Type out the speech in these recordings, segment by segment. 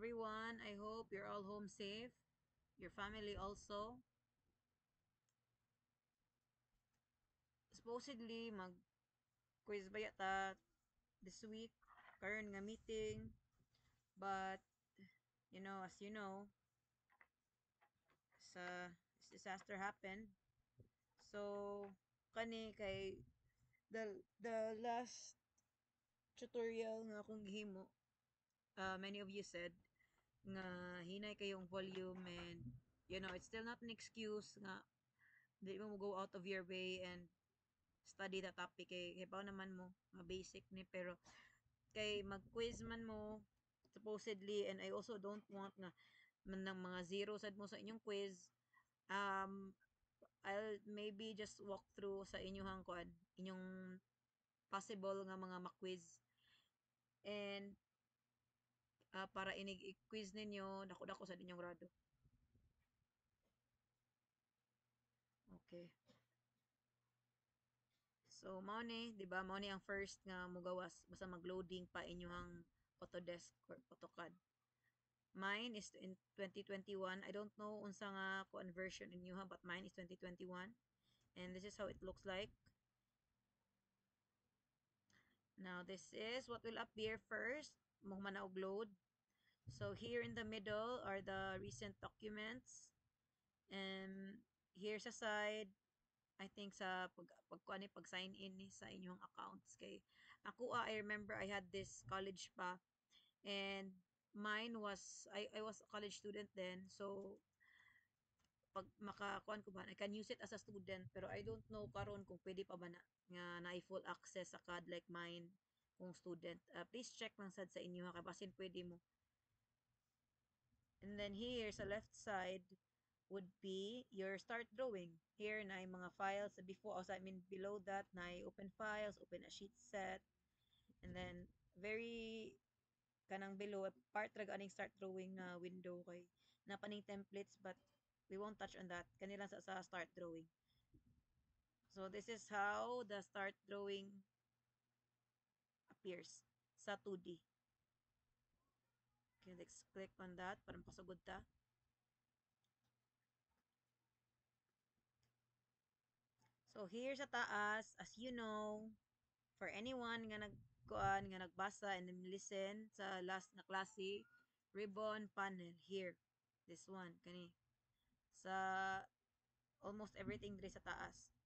everyone. I hope you're all home safe. Your family also. Supposedly, mag-quiz ba yata this week? Karon nga meeting. But, as you know, sa disaster happened. So, kani kay the last tutorial nga akong gihimo, many of you said nga hinay kayong volume and it's still not an excuse nga di mo go out of your way and study the topic kay pa naman mo mga basic ni pero kay mag-quiz man mo supposedly and I also don't want nga man ng mga zero sad mo sa inyong quiz. I'll maybe just walk through sa inyong inyong possible nga mga ma-quiz and para inig quiz ninyo dako-dako sa inyong rado. Okay. So, mao ni, 'di ba? Mao ni ang first nga mugawas basta mag-loading pa inyong Autodesk or AutoCAD. Mine is in 2021. I don't know unsa nga conversion inyo ha, but mine is 2021. And this is how it looks like. Now, this is what will appear first. Mo man og load. So, here in the middle are the recent documents. And here sa side, I think sa pag sign in ni sa inyong accounts kay ako I remember I had this college pa and mine was I was a college student then so pag makakuan ko ba I can use it as a student pero I don't know karon kung pwede pa ba na nga na full access sa CAD like mine kung student. Please check lang sad sa inyo ha kay basin pwede mo. And then here sa left side would be your start drawing. Here na yung mga files before, also I mean below that na open files, open a sheet set, and then very kanang below part ra aning start drawing na window kay napaning templates but we won't touch on that. Kanila sa start drawing. So this is how the start drawing appears sa 2D. Okay, let's click on that para pasugod ta. So here sa taas, as you know, for anyone nga nagkuan nga nagbasa and then listen sa last na klase, ribbon panel here. This one kani sa almost everything diri sa taas.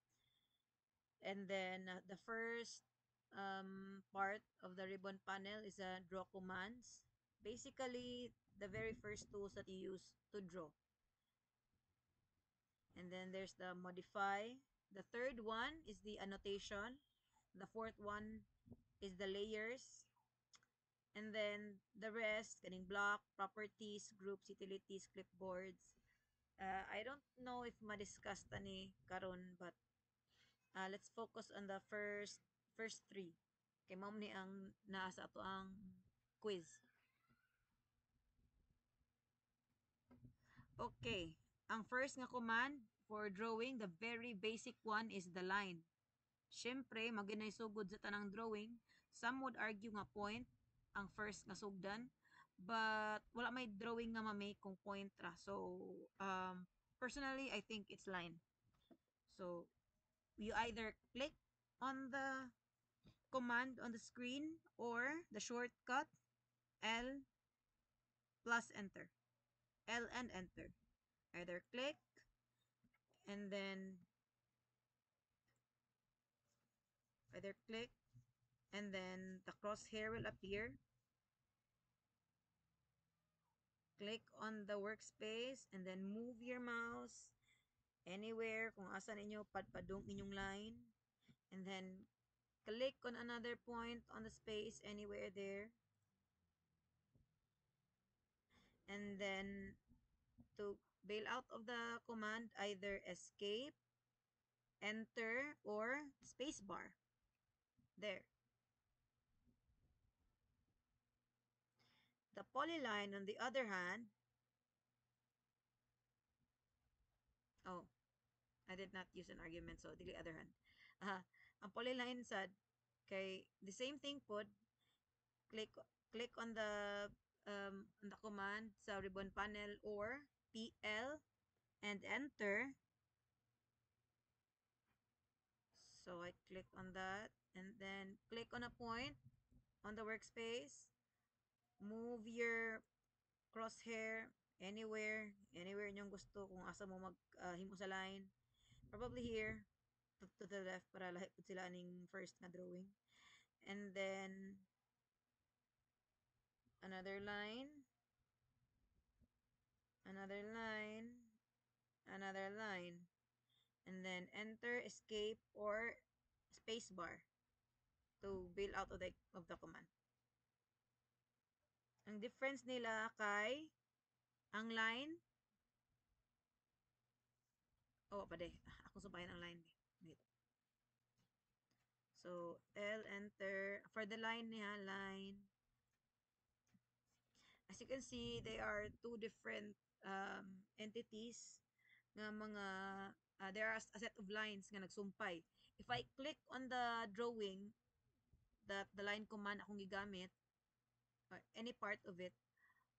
And then the first part of the ribbon panel is a draw commands. Basically, the very first tools that you use to draw. And then there's the modify. The third one is the annotation. The fourth one is the layers. And then the rest, kaning block, properties, groups, utilities, clipboards. I don't know if ma-discuss ta ni karon but let's focus on the first three. Kay mao ni ang naa sa ato ang quiz. Okay. Ang first nga command for drawing, the very basic one is the line. Syempre, maginay sugod sa tanang drawing. Some would argue nga point ang first nga sugdan. But wala may drawing nga ma-make kung point ra. So, personally, I think it's line. So, you either click on the command on the screen or the shortcut L plus enter. L and enter. Either click and then the crosshair will appear. Click on the workspace and then move your mouse anywhere kung asa ninyo padpadong inyong line and then click on another point on the space anywhere there and then to bail out of the command either escape, enter, or spacebar. There. The polyline on the other hand, oh, I did not use an argument so the other hand. Ang polyline sad kay the same thing pod click click on the on the command sa ribbon panel or PL and enter. So I click on that and then click on a point on the workspace. Move your crosshair anywhere niyong gusto kung asa mo mag himo sa line. Probably here to the left para lahi pud sila aning first na drawing. And then another line, another line, another line. And then enter, escape, or spacebar to bail out of the command. Ang difference nila kay ang line, oh pa de, ako subayan ang line. Wait. So L enter for the line niya, line. As you can see, they are two different entities nga mga there are a set of lines nga nagsumpay. If I click on the drawing that the line command akong gigamit or any part of it,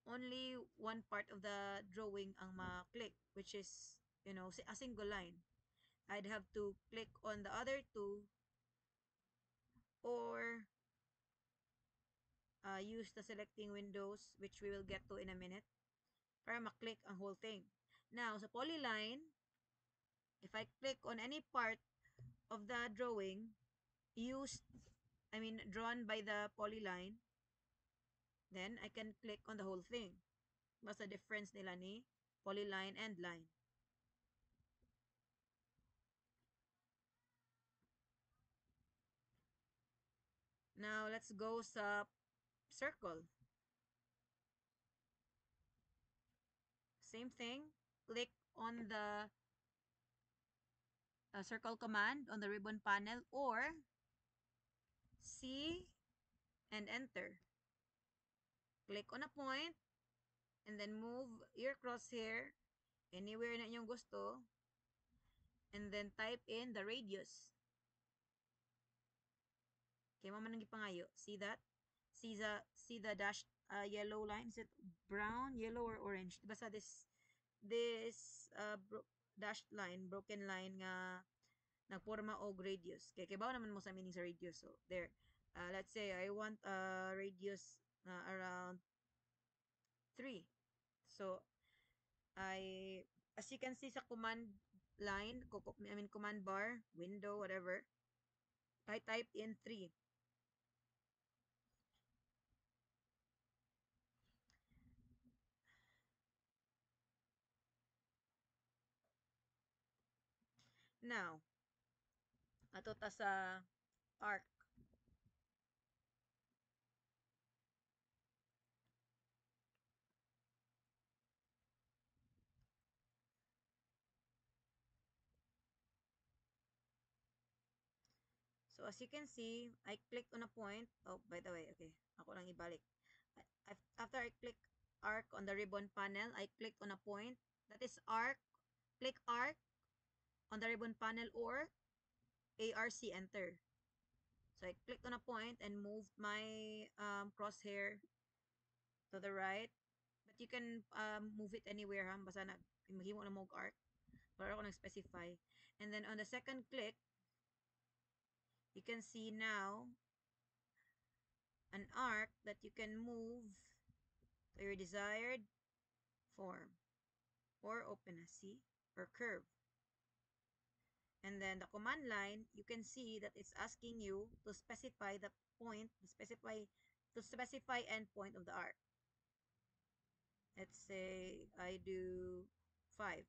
only one part of the drawing ang ma-click, which is, you know, a single line. I'd have to click on the other two or use the selecting windows, which we will get to in a minute, para ma-click ang whole thing. Now, sa polyline, if I click on any part of the drawing drawn by the polyline, then I can click on the whole thing. What's the difference nila ni polyline and line? Now, let's go sa circle. Same thing. Click on the circle command on the ribbon panel or C and enter. Click on a point and then move your crosshair anywhere na inyong gusto and then type in the radius. Okay, mama nang gipangayo. See that? See the dashed yellow line? Is it brown, yellow, or orange? Diba sa this dashed line, broken line nga nagporma og radius. Kay bawo naman mo sa meaning sa radius. So there. Let's say I want a radius around 3. So as you can see sa command line, command bar, window, whatever, I type in 3. Now, ato ta sa arc. So as you can see, I clicked on a point. Oh, by the way, okay. Ako lang ibalik. After I click arc on the ribbon panel, I clicked on a point. That is arc. Click arc on the ribbon panel or ARC enter. So I clicked on a point and moved my crosshair to the right. But you can move it anywhere, ha? Basta mahimo na mo arc. Pero ako nag-specify. And then on the second click, you can see now an arc that you can move to your desired form or open a C or curve. And then the command line, you can see that it's asking you to specify the point, to specify endpoint of the arc. Let's say I do 5.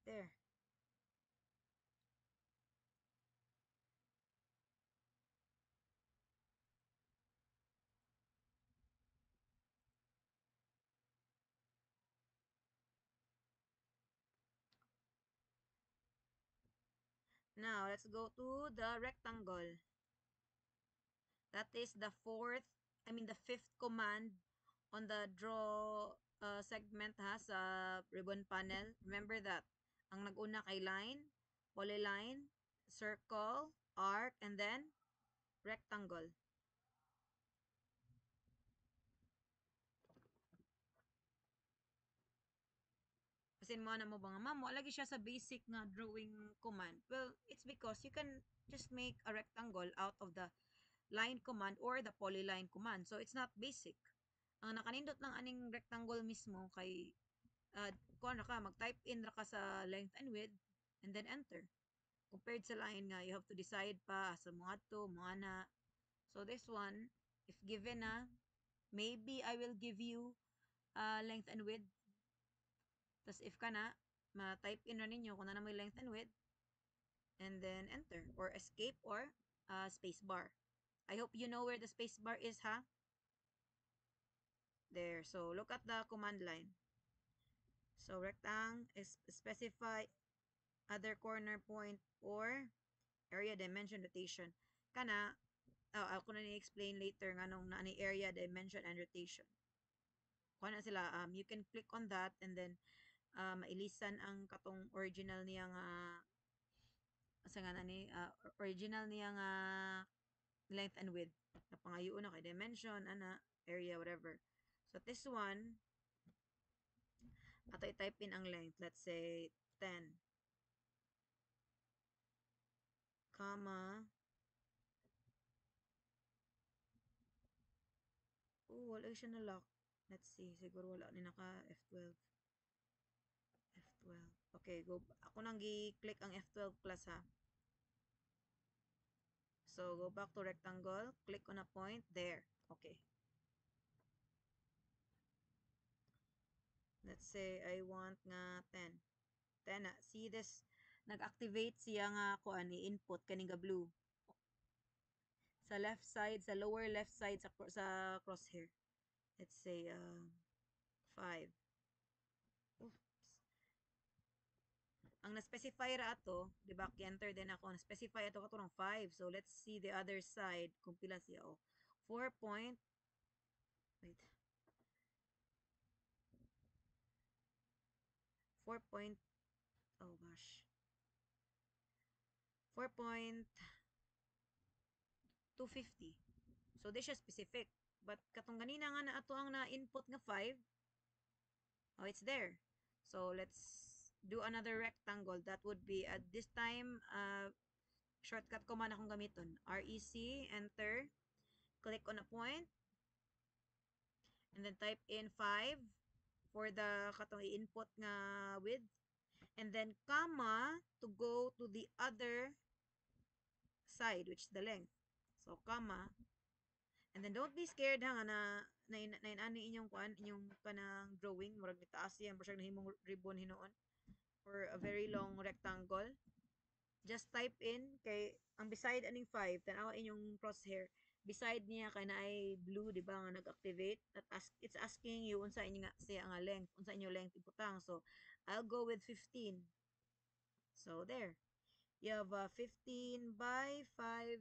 There. Now, let's go to the rectangle. That is the fifth command on the draw segment ha sa ribbon panel. Remember that. Ang nag-una kay line, polyline, circle, arc, and then rectangle. As in, mo na mo ba nga, ma'am, wala lagi siya sa basic nga drawing command. Well, it's because you can just make a rectangle out of the line command or the polyline command. So, it's not basic. Ang nakanindot ng aning rectangle mismo kay kuan ra ka, mag-type in ra ka sa length and width and then enter. Compared sa line nga, you have to decide pa sa mga to, mga na. So, this one, if given na, maybe I will give you length and width. Tapos if ka na, ma-type in na ninyo kung na may length and width. And then enter or escape or space bar. I hope you know where the space bar is, ha? There. So look at the command line. So rectangle is specify other corner point or area dimension rotation. Kana, ako na ni-explain later nga nung na ni area dimension and rotation. Kung na sila, you can click on that and then mailisan ang katong original niya nga asa nga ni original niya nga length and width. Napangayo na kay dimension, ana, area, whatever. So this one, ato i-type in ang length. Let's say 10, comma. Oh, wala siya na lock. Let's see. Siguro wala ni naka F12. F12. Okay, go. Ako nang gi-click ang F12 plus, ha. So, go back to rectangle. Click on a point. There. Okay. Let's say, I want nga 10. 10 na. See this? Nag-activate siya nga kuan ni input kaning ga blue. Sa left side, sa lower left side sa crosshair. Let's say 5. Oops. Ang na-specify ra ato, di ba, enter din ako, na-specify ato kato ng 5. So, let's see the other side kung pila siya. Oh, 4 point, wait, 4 point, oh gosh, 4.250. So, di siya specific. But, katong ganina nga na ato ang na-input nga 5, oh, it's there. So, let's do another rectangle. That would be, at this time, shortcut command akong gamiton. REC, enter, click on a point, and then type in 5 for the katong i-input nga width, and then comma to go to the other side, which is the length. So, comma, and then don't be scared ha nga na ani inyong kuan, inyong kanang drawing, murag ni taas yan, murag nahimong ribbon hinoon, or a very long rectangle. Just type in kay ang beside aning 5 tanawa inyong crosshair, beside niya kay naay blue, di ba, nga nag-activate at it's asking you unsa inyo nga siya nga length, unsa inyo length iputang. So I'll go with 15. So there, you have 15 by 5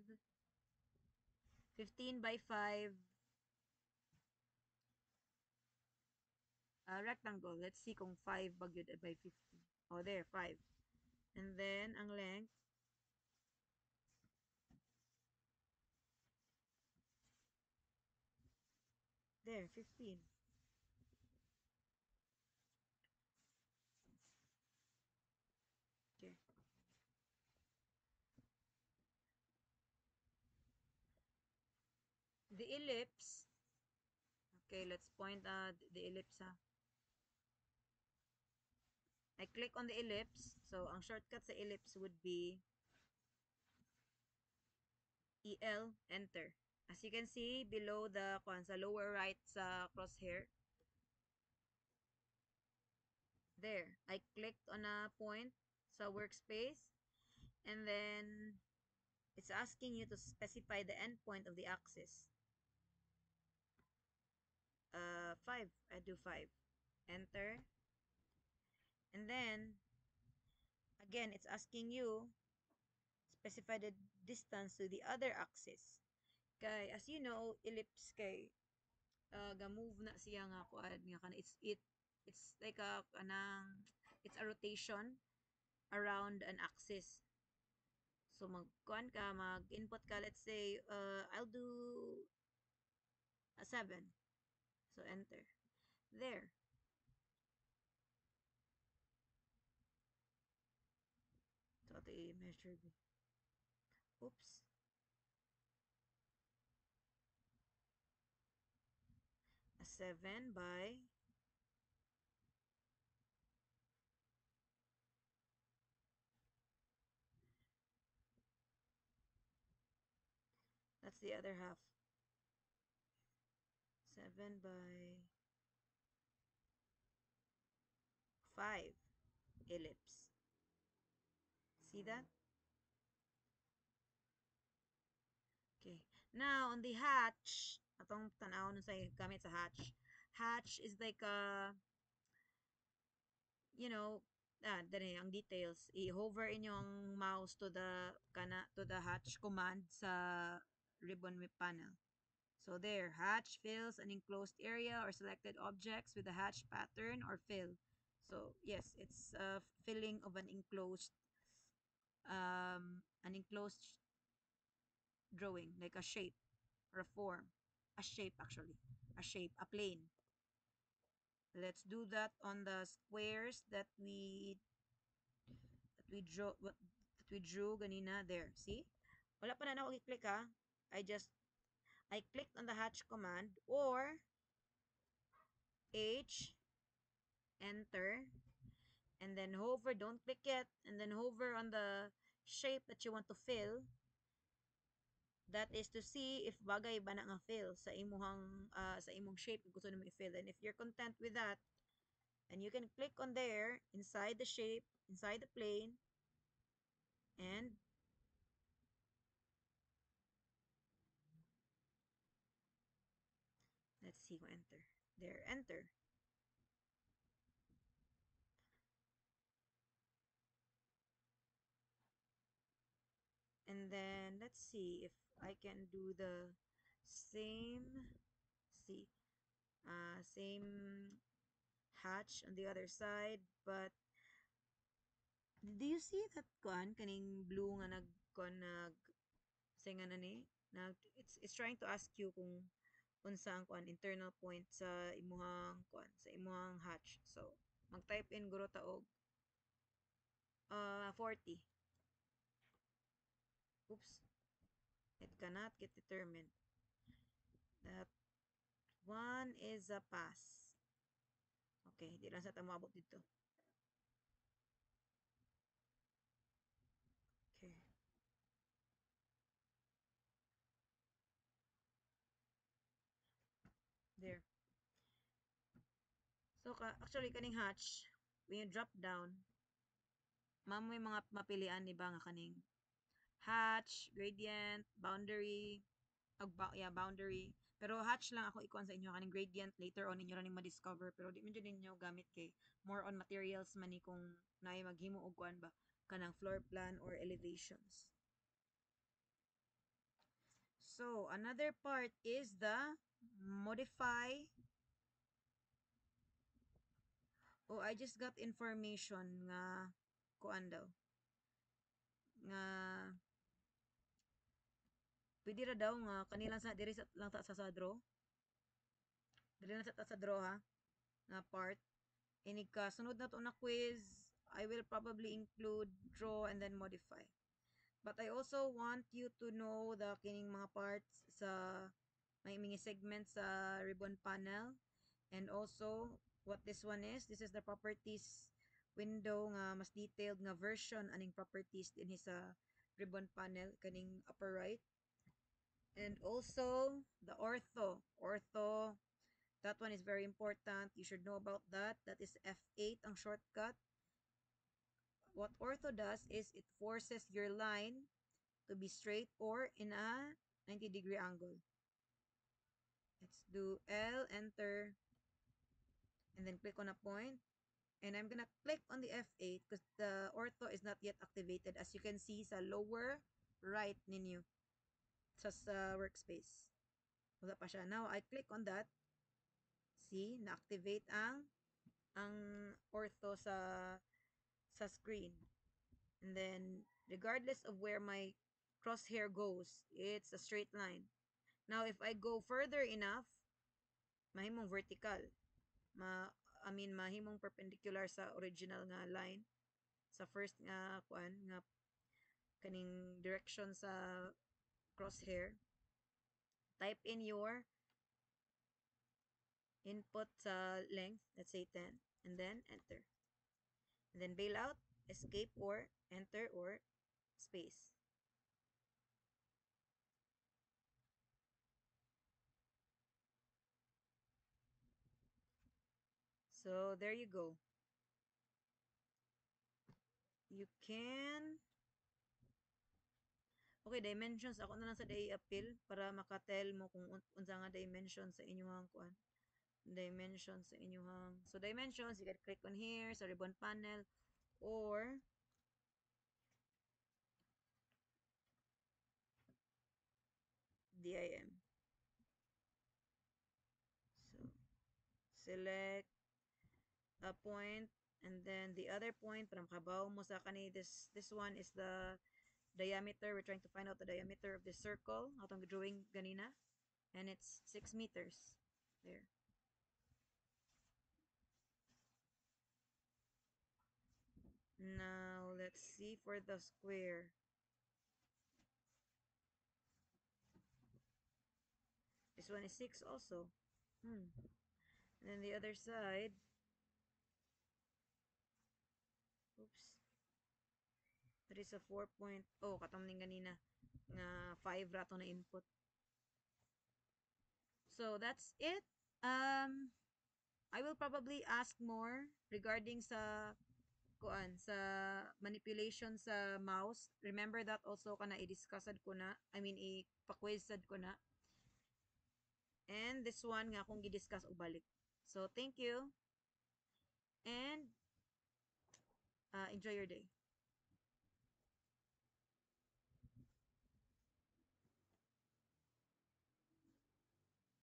rectangle. Let's see kung 5 bagyod by 15. Oh, there, 5. And then ang length, there, 15. Okay. The ellipse. Okay, let's point the ellipse. I click on the ellipse. So, ang shortcut sa ellipse would be EL, enter. As you can see, below the sa lower right sa crosshair, there, I clicked on a point sa workspace, and then it's asking you to specify the endpoint of the axis. 5. I do 5. Enter. And then, again, it's asking you specify the distance to the other axis. Kay, as you know, ellipse kay ga-move na siya nga kuan nga kana it's like it's a rotation around an axis. So mag-kuan ka, mag-input ka, let's say I'll do a 7. So enter. There. measure B. Oops. A 7 by that's the other half. 7 by 5 ellipse. See that? Okay. Now, on the hatch, atong tanaw nun sa gamit sa hatch. Hatch is like a, you know, dali, ang details. I-hover inyong mouse to the hatch command sa ribbon whip panel. So there, hatch fills an enclosed area or selected objects with a hatch pattern or fill. So yes, it's a filling of an enclosed drawing, like a shape or a form. A shape actually. A shape, a plane. Let's do that on the squares that we drew ganina there. See? Wala pa na ako i-click ha. I clicked on the hatch command or H enter and then hover, don't click it, and then hover on the shape that you want to fill. That is to see if bagay ba na nga fill sa imong shape kung gusto nimo i-fill. And if you're content with that, and you can click on there inside the shape, inside the plane, and let's see kung enter. There, enter. And then let's see if I can do the same, see, same hatch on the other side, but do you see that kaning blue nga say nga na ni it's trying to ask you kung unsa ang internal point sa imuhang hatch. So mag-type in guro ta og 40. Oops, it cannot get determined. That one is a pass. Okay, di lang sa tamabot dito. Okay. There. So, actually, kaning hatch, when you drop down, may mga mapilian ni ba nga kaning hatch, gradient, boundary, yeah, boundary. Pero hatch lang ako ikuan sa inyo kaning gradient later on inyo ra ning ma-discover pero di man jud ninyo gamit kay more on materials man ni kung naay maghimo og kuan ba kanang floor plan or elevations. So, another part is the modify. Oh, I just got information nga kuan daw. Nga pwede ra daw nga kanilang sa diri sa lang ta sa draw. Dili na sa draw ha nga part. Inig ka sunod na to na quiz, I will probably include draw and then modify. But I also want you to know the kining mga parts sa may mga segments sa ribbon panel and also what this one is. This is the properties window nga mas detailed nga version aning properties din sa ribbon panel kaning upper right. And also the ortho, that one is very important. You should know about that. That is F8 ang shortcut. What ortho does is it forces your line to be straight or in a 90-degree angle. Let's do L, enter, and then click on a point. And I'm gonna click on the F8 because the ortho is not yet activated. As you can see sa lower right ninyo sa workspace. Wala pa siya. Now, I click on that. See, na-activate ang ortho sa screen. And then, regardless of where my crosshair goes, it's a straight line. Now, if I go further enough, mahimong vertical. Mahimong perpendicular sa original nga line. Sa first nga kaning direction sa crosshair. Type in your input sa length, let's say 10, and then enter. And then bail out, escape, or enter, or space. So there you go. You can okay, dimensions ako na lang sa day appeal para makatel mo kung unsa nga dimension sa inyong kuan. Dimension sa inyong so dimensions, you can click on here sa ribbon panel or DIM. So select a point and then the other point para makabaw mo sa kani this one is the diameter. We're trying to find out the diameter of this circle atong drawing ganina, and it's 6 meters there. Now let's see for the square. This one is 6 also. And then the other side, oops, that is a 4 point, oh katong ning ganina nga 5 rato na input. So that's it. I will probably ask more regarding sa kuan sa manipulation sa mouse. Remember that also kana i-discussad ko na. I mean i-quizad ko na. And this one nga akong gi-discuss og balik. So thank you and enjoy your day.